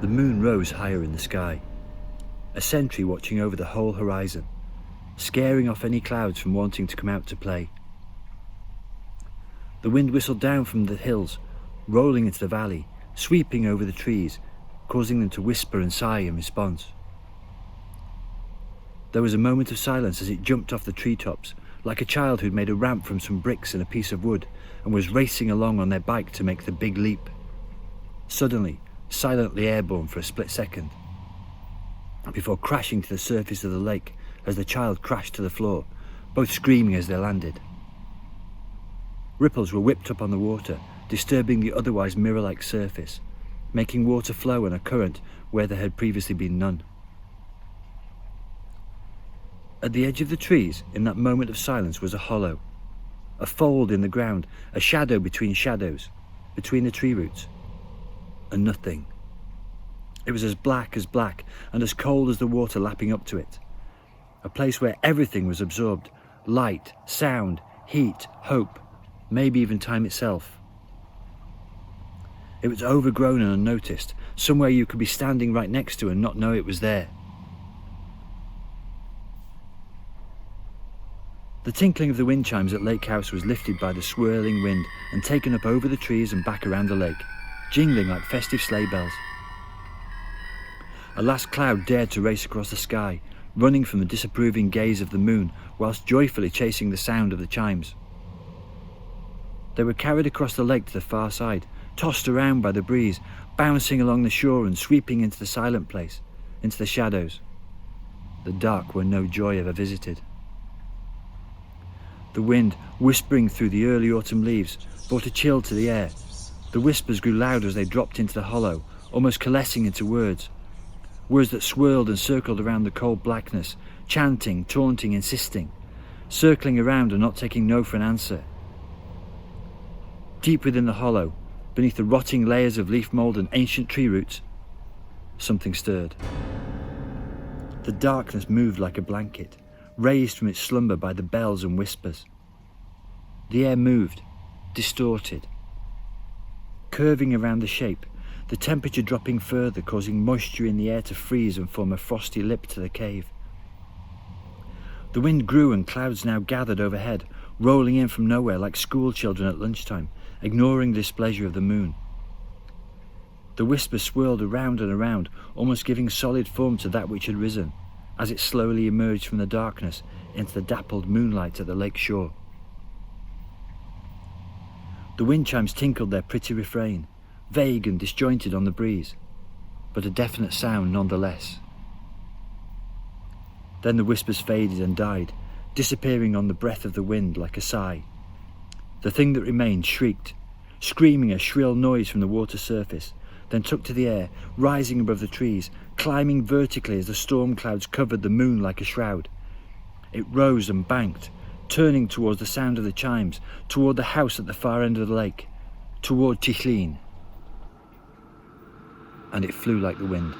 The moon rose higher in the sky, a sentry watching over the whole horizon, scaring off any clouds from wanting to come out to play. The wind whistled down from the hills, rolling into the valley, sweeping over the trees, causing them to whisper and sigh in response. There was a moment of silence as it jumped off the treetops, like a child who'd made a ramp from some bricks and a piece of wood and was racing along on their bike to make the big leap. Suddenly, silently airborne for a split second, before crashing to the surface of the lake as the child crashed to the floor, both screaming as they landed. Ripples were whipped up on the water, disturbing the otherwise mirror-like surface, making water flow and a current where there had previously been none. At the edge of the trees, in that moment of silence, was a hollow, a fold in the ground, a shadow between shadows, between the tree roots, and nothing. It was as black and as cold as the water lapping up to it, a place where everything was absorbed, light, sound, heat, hope, maybe even time itself. It was overgrown and unnoticed, somewhere you could be standing right next to and not know it was there. The tinkling of the wind chimes at Lake House was lifted by the swirling wind and taken up over the trees and back around the lake, jingling like festive sleigh bells. A last cloud dared to race across the sky, running from the disapproving gaze of the moon whilst joyfully chasing the sound of the chimes. They were carried across the lake to the far side, tossed around by the breeze, bouncing along the shore and sweeping into the silent place, into the shadows, the dark where no joy ever visited. The wind, whispering through the early autumn leaves, brought a chill to the air. The whispers grew louder as they dropped into the hollow, almost coalescing into words that swirled and circled around the cold blackness, chanting, taunting, insisting, circling around and not taking no for an answer. Deep within the hollow, beneath the rotting layers of leaf mould and ancient tree roots, something stirred. The darkness moved like a blanket, raised from its slumber by the bells and whispers. The air moved, distorted, curving around the shape, the temperature dropping further, causing moisture in the air to freeze and form a frosty lip to the cave. The wind grew and clouds now gathered overhead, rolling in from nowhere like school children at lunchtime, ignoring the displeasure of the moon. The whispers swirled around and around, almost giving solid form to that which had risen, as it slowly emerged from the darkness into the dappled moonlight at the lake shore. The wind chimes tinkled their pretty refrain, vague and disjointed on the breeze, but a definite sound nonetheless. Then the whispers faded and died, disappearing on the breath of the wind like a sigh. The thing that remained shrieked, screaming a shrill noise from the water surface, then took to the air, rising above the trees, climbing vertically as the storm clouds covered the moon like a shroud. It rose and banked, turning towards the sound of the chimes, toward the house at the far end of the lake, toward Tichlin. And it flew like the wind.